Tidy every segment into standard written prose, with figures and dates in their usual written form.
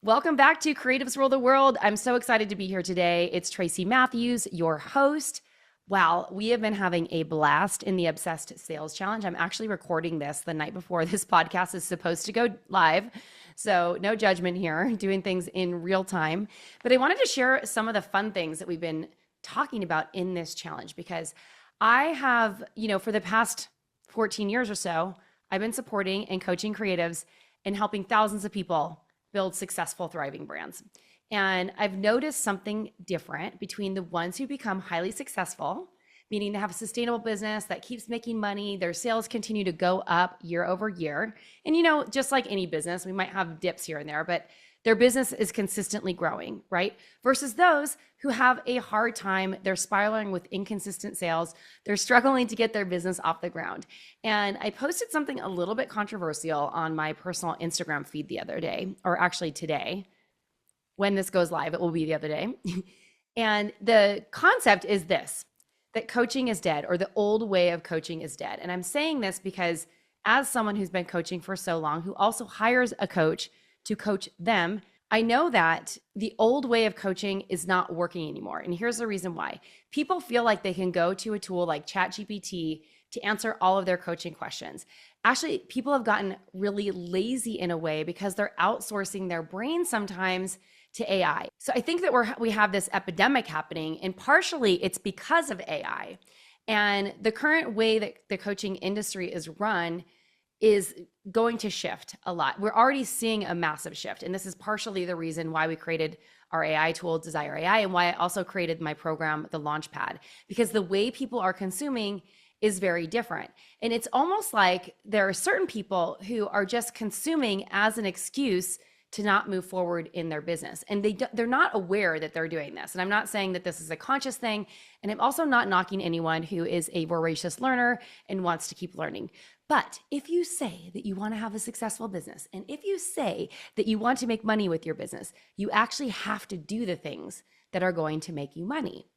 Welcome back to Creatives Rule the World. I'm so excited to be here today. It's Tracy Matthews, your host. Wow, we have been having a blast in the Obsessed Sales Challenge. I'm actually recording this the night before this podcast is supposed to go live. So no judgment here, doing things in real time. But I wanted to share some of the fun things that we've been talking about in this challenge because I have, for the past 14 years or so, I've been supporting and coaching creatives and helping thousands of people build successful, thriving brands. And I've noticed something different between the ones who become highly successful, meaning they have a sustainable business that keeps making money, their sales continue to go up year over year. And just like any business, we might have dips here and there, but their business is consistently growing, right? Versus those who have a hard time, they're spiraling with inconsistent sales, they're struggling to get their business off the ground. And I posted something a little bit controversial on my personal Instagram feed the other day, or actually today. When this goes live, it will be the other day. And the concept is this, that coaching is dead, or the old way of coaching is dead. And I'm saying this because as someone who's been coaching for so long, who also hires a coach to coach them, I know that the old way of coaching is not working anymore. And here's the reason why. People feel like they can go to a tool like ChatGPT to answer all of their coaching questions. Actually, people have gotten really lazy in a way because they're outsourcing their brain sometimes to AI. So I think that we have this epidemic happening, and partially it's because of AI. And the current way that the coaching industry is run is going to shift a lot. We're already seeing a massive shift. And this is partially the reason why we created our AI tool, Desire AI, and why I also created my program, the Launchpad, because the way people are consuming is very different. And it's almost like there are certain people who are just consuming as an excuse to not move forward in their business. And they're not aware that they're doing this. And I'm not saying that this is a conscious thing. And I'm also not knocking anyone who is a voracious learner and wants to keep learning. But if you say that you want to have a successful business, and if you say that you want to make money with your business, you actually have to do the things that are going to make you money.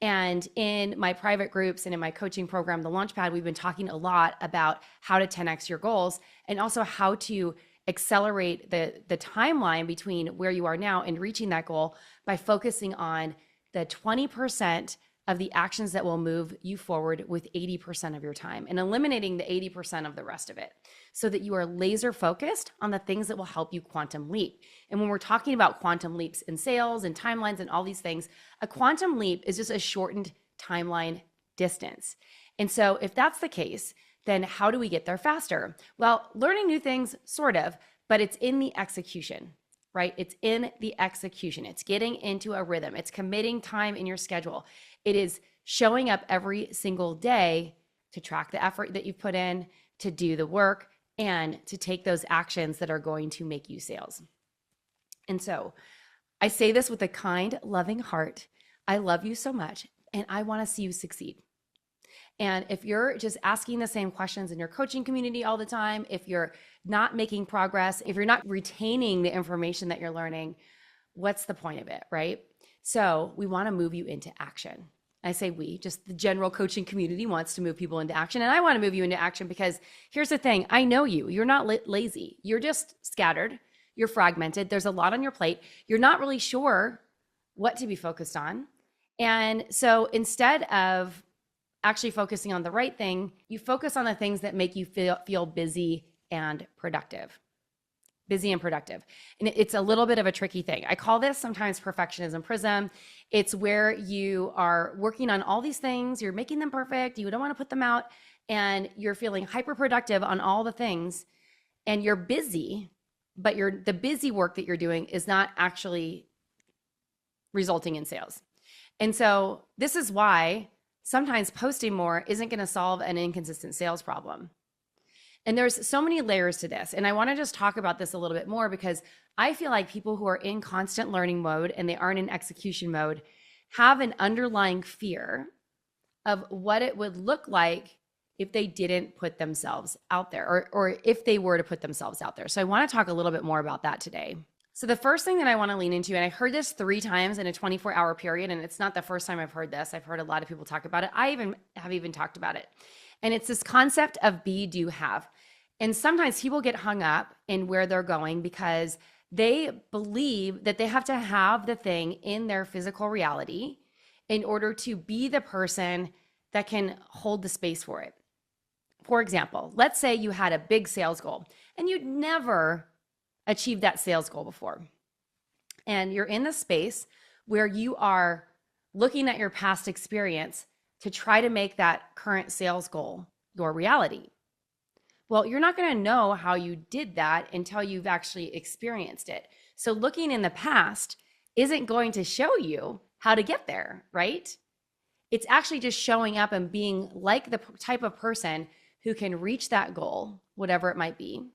And in my private groups and in my coaching program, the Launchpad, we've been talking a lot about how to 10x your goals and also how to accelerate the timeline between where you are now and reaching that goal by focusing on the 20% of the actions that will move you forward with 80% of your time and eliminating the 80% of the rest of it so that you are laser focused on the things that will help you quantum leap. And when we're talking about quantum leaps in sales and timelines and all these things, a quantum leap is just a shortened timeline distance. And so if that's the case, then how do we get there faster? Well, learning new things, sort of, but it's in the execution, right? It's in the execution. It's getting into a rhythm. It's committing time in your schedule. It is showing up every single day to track the effort that you've put in, to do the work, and to take those actions that are going to make you sales. And so I say this with a kind, loving heart. I love you so much, and I want to see you succeed. And if you're just asking the same questions in your coaching community all the time, if you're not making progress, if you're not retaining the information that you're learning, what's the point of it, right? So we want to move you into action. I say we, just the general coaching community wants to move people into action. And I want to move you into action because here's the thing. I know you. You're not lazy. You're just scattered. You're fragmented. There's a lot on your plate. You're not really sure what to be focused on. And so instead of actually focusing on the right thing, you focus on the things that make you feel busy and productive. Busy and productive. And it's a little bit of a tricky thing. I call this sometimes perfectionism prism. It's where you are working on all these things, you're making them perfect, you don't want to put them out, and you're feeling hyper productive on all the things, and you're busy, but the busy work that you're doing is not actually resulting in sales. And so this is why sometimes posting more isn't going to solve an inconsistent sales problem. And there's so many layers to this. And I want to just talk about this a little bit more because I feel like people who are in constant learning mode and they aren't in execution mode have an underlying fear of what it would look like if they didn't put themselves out there or if they were to put themselves out there. So I want to talk a little bit more about that today. So the first thing that I want to lean into, and I heard this 3 times in a 24-hour period, and it's not the first time I've heard this. I've heard a lot of people talk about it. I have even talked about it. And it's this concept of be, do, have. And sometimes people get hung up in where they're going because They believe that they have to have the thing in their physical reality in order to be the person that can hold the space for it. For example, let's say you had a big sales goal and you'd never achieved that sales goal before. And you're in the space where you are looking at your past experience to try to make that current sales goal your reality. Well, you're not going to know how you did that until you've actually experienced it. So looking in the past isn't going to show you how to get there, right? It's actually just showing up and being like the type of person who can reach that goal, whatever it might be.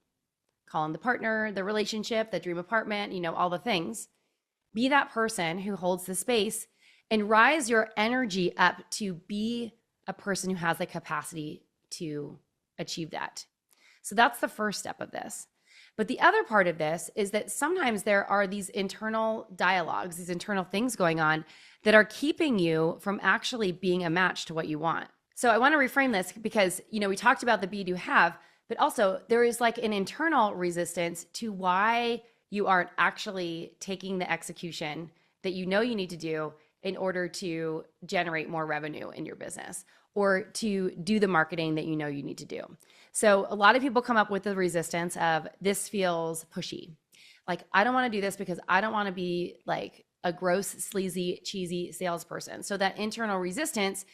Call in the partner, the relationship, the dream apartment, all the things. Be that person who holds the space and rise your energy up to be a person who has the capacity to achieve that. So that's the first step of this. But the other part of this is that sometimes there are these internal dialogues, these internal things going on that are keeping you from actually being a match to what you want. So I want to reframe this because, we talked about the be, do, have, but also there is like an internal resistance to why you aren't actually taking the execution that you need to do in order to generate more revenue in your business or to do the marketing that you need to do. So a lot of people come up with the resistance of this feels pushy. Like, I don't want to do this because I don't want to be like a gross, sleazy, cheesy salesperson. So that internal resistance,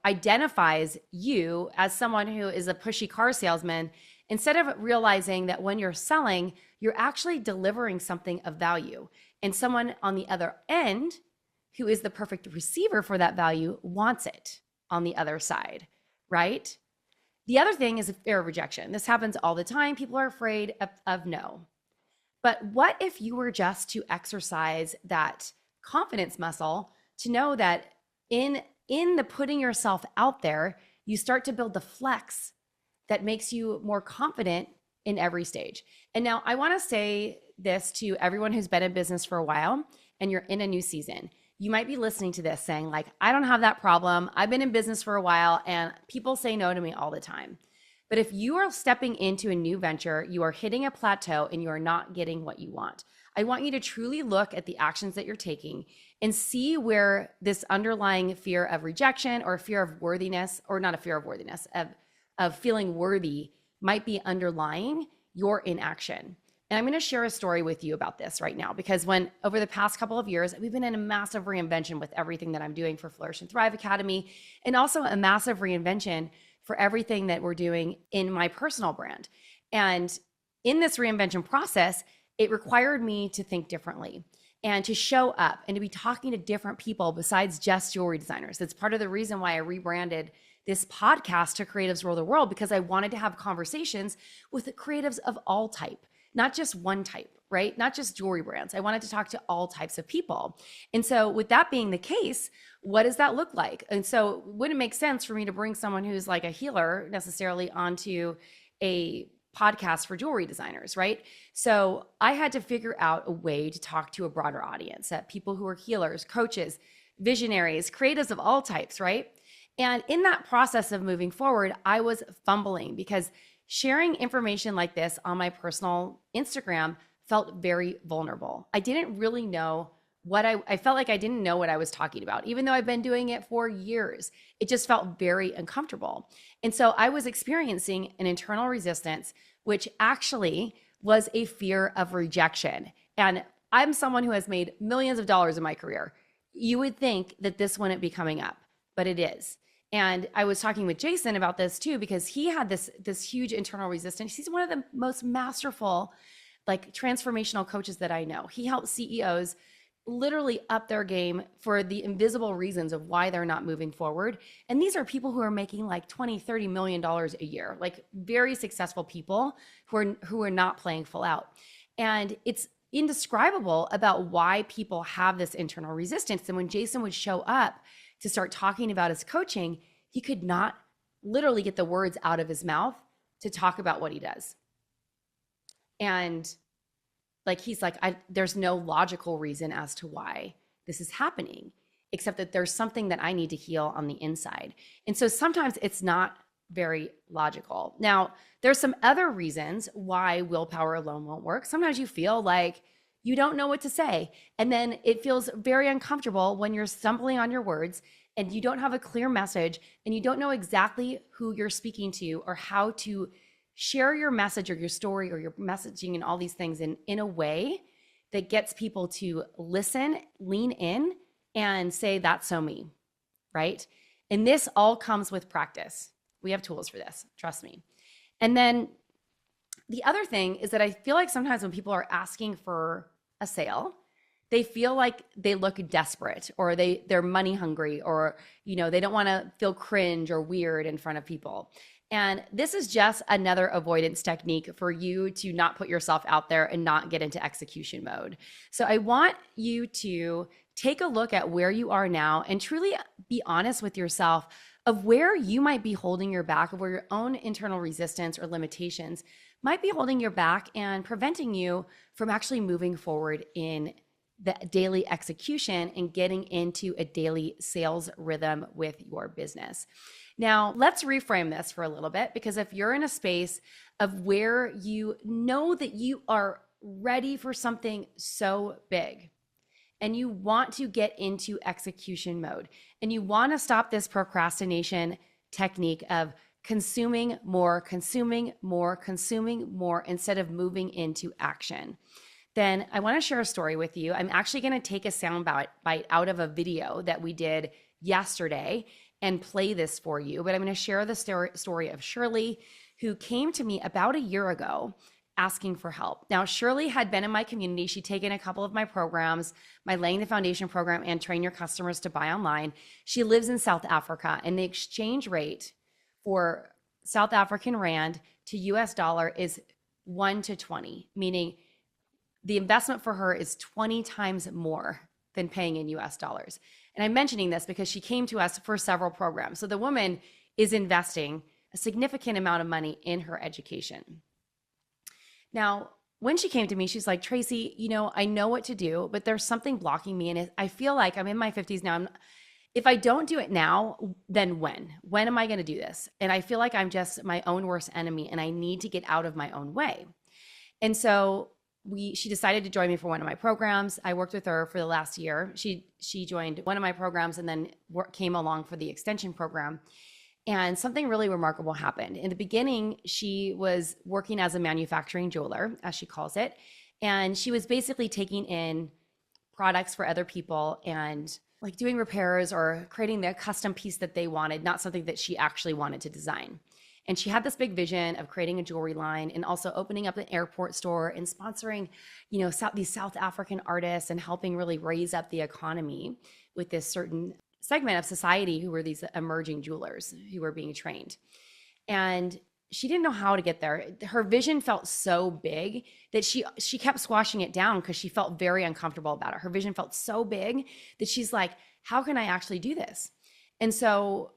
identifies you as someone who is a pushy car salesman instead of realizing that when you're selling, you're actually delivering something of value. And someone on the other end who is the perfect receiver for that value wants it on the other side, right? The other thing is a fear of rejection. This happens all the time. People are afraid of no. But what if you were just to exercise that confidence muscle to know that in the putting yourself out there, you start to build the flex that makes you more confident in every stage. And now I want to say this to everyone who's been in business for a while and you're in a new season. You might be listening to this saying like, I don't have that problem. I've been in business for a while and people say no to me all the time. But if you are stepping into a new venture, you are hitting a plateau and you are not getting what you want. I want you to truly look at the actions that you're taking and see where this underlying fear of rejection or fear of worthiness, or not a fear of worthiness, of feeling worthy might be underlying your inaction. And I'm going to share a story with you about this right now, because when over the past couple of years, we've been in a massive reinvention with everything that I'm doing for Flourish and Thrive Academy, and also a massive reinvention for everything that we're doing in my personal brand. And in this reinvention process, it required me to think differently and to show up and to be talking to different people besides just jewelry designers. That's part of the reason why I rebranded this podcast to Creatives Rule the World, because I wanted to have conversations with the creatives of all type, not just one type, right? Not just jewelry brands. I wanted to talk to all types of people. And so with that being the case, what does that look like? And so it wouldn't make sense for me to bring someone who's like a healer necessarily onto a podcast for jewelry designers, right? So I had to figure out a way to talk to a broader audience, people who are healers, coaches, visionaries, creatives of all types, right? And in that process of moving forward, I was fumbling because sharing information like this on my personal Instagram felt very vulnerable. I didn't really know what I felt like I didn't know what I was talking about, even though I've been doing it for years. It just felt very uncomfortable. And so I was experiencing an internal resistance, which actually was a fear of rejection. And I'm someone who has made millions of dollars in my career. You would think that this wouldn't be coming up, but it is. And I was talking with Jason about this too, because he had this huge internal resistance. He's one of the most masterful, like transformational coaches that I know. He helps CEOs literally up their game for the invisible reasons of why they're not moving forward. And these are people who are making like $20-30 million a year, like very successful people who are not playing full out. And it's indescribable about why people have this internal resistance. And when Jason would show up to start talking about his coaching, he could not literally get the words out of his mouth to talk about what he does. And like, he's like, there's no logical reason as to why this is happening, except that there's something that I need to heal on the inside. And so sometimes it's not very logical. Now, there's some other reasons why willpower alone won't work. Sometimes you feel like you don't know what to say, and then it feels very uncomfortable when you're stumbling on your words and you don't have a clear message and you don't know exactly who you're speaking to or how to share your message or your story or your messaging and all these things in a way that gets people to listen, lean in, and say, that's so me, right? And this all comes with practice. We have tools for this, trust me. And then the other thing is that I feel like sometimes when people are asking for a sale, they feel like they look desperate or they're money hungry, or they don't want to feel cringe or weird in front of people. And this is just another avoidance technique for you to not put yourself out there and not get into execution mode. So I want you to take a look at where you are now and truly be honest with yourself of where you might be holding your back, of where your own internal resistance or limitations might be holding your back and preventing you from actually moving forward in the daily execution and getting into a daily sales rhythm with your business. Now, let's reframe this for a little bit, because if you're in a space of where you know that you are ready for something so big and you want to get into execution mode and you want to stop this procrastination technique of consuming more instead of moving into action, then I want to share a story with you. I'm actually going to take a sound bite out of a video that we did yesterday and play this for you. But I'm going to share the story of Shirley, who came to me about a year ago asking for help. Now, Shirley had been in my community. She'd taken a couple of my programs, my Laying the Foundation program and Train Your Customers to Buy Online. She lives in South Africa, and the exchange rate for South African rand to US dollar is 1 to 20, meaning the investment for her is 20 times more than paying in US dollars. And I'm mentioning this because she came to us for several programs. So the woman is investing a significant amount of money in her education. Now, when she came to me, she's like, Tracy, I know what to do, but there's something blocking me. And I feel like I'm in my 50s now. If I don't do it now, then when? When am I going to do this? And I feel like I'm just my own worst enemy and I need to get out of my own way. And so she decided to join me for one of my programs. I worked with her for the last year. She joined one of my programs and then came along for the extension program. And something really remarkable happened. In the beginning, she was working as a manufacturing jeweler, as she calls it. And she was basically taking in products for other people and like doing repairs or creating the custom piece that they wanted, not something that she actually wanted to design. And she had this big vision of creating a jewelry line and also opening up an airport store and sponsoring, these South African artists and helping really raise up the economy with this certain segment of society who were these emerging jewelers who were being trained. And she didn't know how to get there. Her vision felt so big that she kept squashing it down because she felt very uncomfortable about it. Her vision felt so big that she's like, how can I actually do this? And so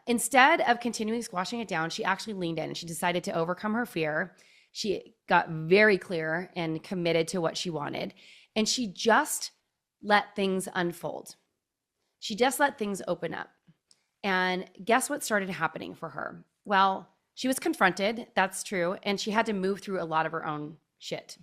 instead of continuing squashing it down, she actually leaned in and she decided to overcome her fear. She got very clear and committed to what she wanted. And she just let things unfold. She just let things open up. And guess what started happening for her? Well, she was confronted, that's true. And she had to move through a lot of her own shit.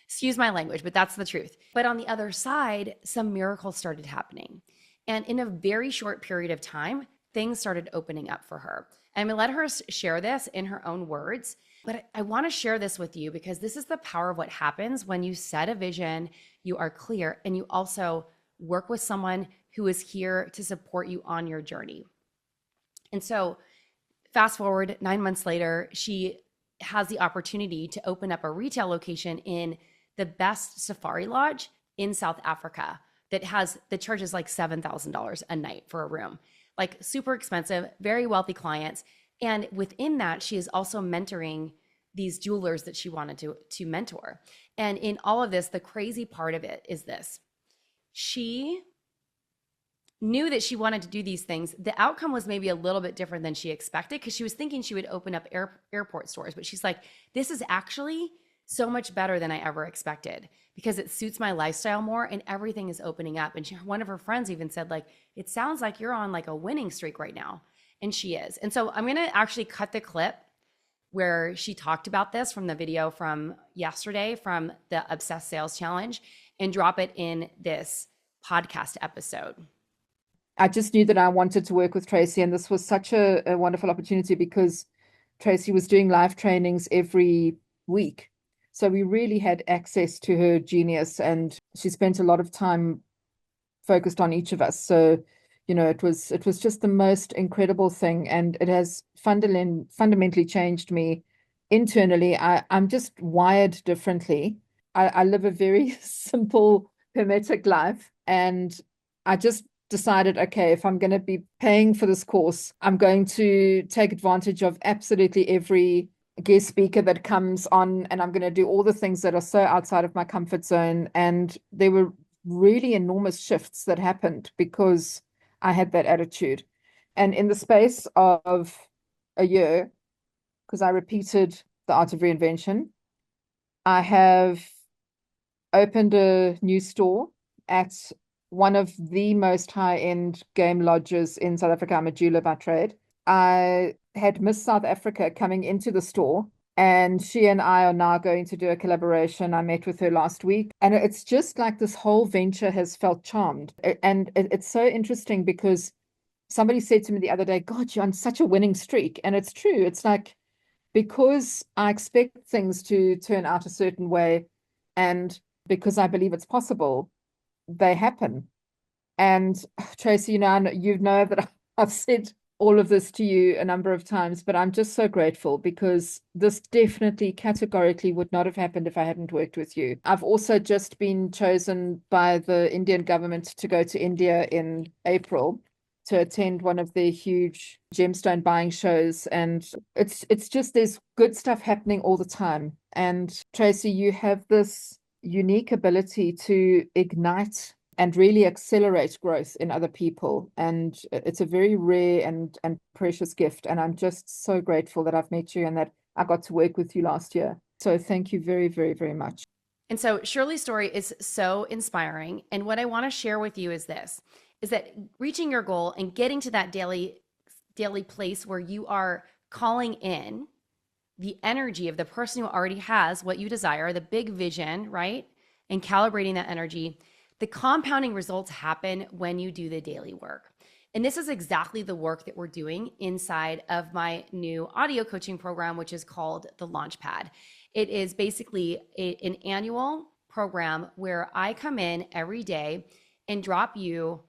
Excuse my language, but that's the truth. But on the other side, some miracles started happening. And in a very short period of time, things started opening up for her. I'm gonna let her share this in her own words, but I wanna share this with you because this is the power of what happens when you set a vision, you are clear, and you also work with someone who is here to support you on your journey. And so fast forward 9 months later, she has the opportunity to open up a retail location in the best safari lodge in South Africa that charges like $7,000 a night for a room. Like super expensive, very wealthy clients. And within that, she is also mentoring these jewelers that she wanted to mentor. And in all of this, the crazy part of it is this. She knew that she wanted to do these things. The outcome was maybe a little bit different than she expected because she was thinking she would open up airport stores. But she's like, this is actually so much better than I ever expected because it suits my lifestyle more and everything is opening up. And one of her friends even said, like, it sounds like you're on like a winning streak right now. And she is. And so I'm going to actually cut the clip where she talked about this from the video from yesterday from the Obsessed Sales Challenge and drop it in this podcast episode. I just knew that I wanted to work with Tracy, and this was such a wonderful opportunity because Tracy was doing live trainings every week. So we really had access to her genius, and she spent a lot of time focused on each of us. So, it was just the most incredible thing, and it has fundamentally changed me internally. I'm just wired differently. I live a very simple, hermetic life, and I just decided, okay, if I'm going to be paying for this course, I'm going to take advantage of absolutely every guest speaker that comes on, and I'm going to do all the things that are so outside of my comfort zone. And there were really enormous shifts that happened because I had that attitude. And in the space of a year, because I repeated the art of reinvention, I have opened a new store at one of the most high-end game lodges in South Africa. I'm a jeweler by trade. I had Miss South Africa coming into the store, and she and I are now going to do a collaboration. I met with her last week, and it's just like this whole venture has felt charmed. And it's so interesting because somebody said to me the other day, God, you're on such a winning streak. And it's true. It's like, because I expect things to turn out a certain way, and because I believe it's possible, they happen. And Tracy, you know that I've said all of this to you a number of times, but I'm just so grateful because this definitely categorically would not have happened if I hadn't worked with you. I've also just been chosen by the Indian government to go to India in April to attend one of their huge gemstone buying shows. And it's just, there's good stuff happening all the time. And Tracy, you have this unique ability to ignite and really accelerate growth in other people. And it's a very rare and precious gift. And I'm just so grateful that I've met you and that I got to work with you last year. So thank you very, very, very much. And so Shirley's story is so inspiring. And what I want to share with you is this, is that reaching your goal and getting to that daily place where you are calling in the energy of the person who already has what you desire, the big vision, right? And calibrating that energy. The compounding results happen when you do the daily work. And this is exactly the work that we're doing inside of my new audio coaching program, which is called the Launchpad. It is basically an annual program where I come in every day and drop you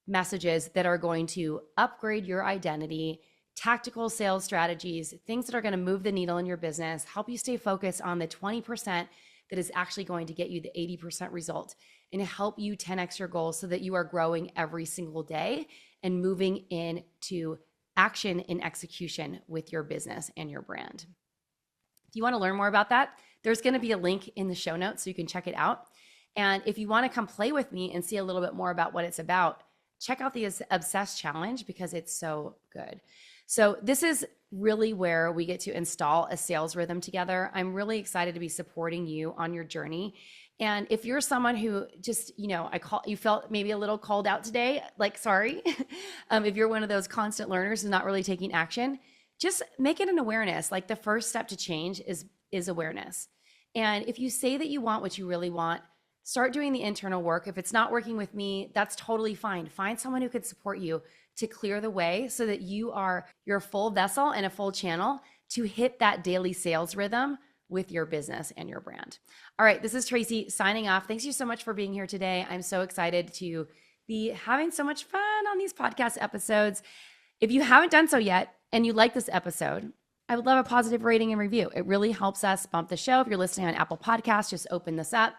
messages that are going to upgrade your identity, tactical sales strategies, things that are going to move the needle in your business, help you stay focused on the 20% that is actually going to get you the 80% result, and help you 10x your goals so that you are growing every single day and moving into action and execution with your business and your brand. If you want to learn more about that, there's going to be a link in the show notes so you can check it out. And if you want to come play with me and see a little bit more about what it's about, check out the Obsessed Challenge because it's so good. So this is really where we get to install a sales rhythm together. I'm really excited to be supporting you on your journey. And if you're someone who just, you felt maybe a little called out today, like, sorry, if you're one of those constant learners who's not really taking action, just make it an awareness. Like the first step to change is awareness. And if you say that you want what you really want, start doing the internal work. If it's not working with me, that's totally fine. Find someone who could support you to clear the way so that you are your full vessel and a full channel to hit that daily sales rhythm with your business and your brand. All right, this is Tracy signing off. Thanks you so much for being here today. I'm so excited to be having so much fun on these podcast episodes. If you haven't done so yet and you like this episode, I would love a positive rating and review. It really helps us bump the show. If you're listening on Apple Podcasts, just open this up,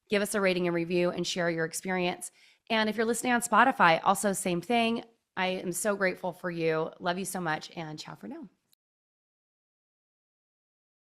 give us a rating and review, and share your experience. And if you're listening on Spotify, also same thing. I am so grateful for you. Love you so much, and ciao for now.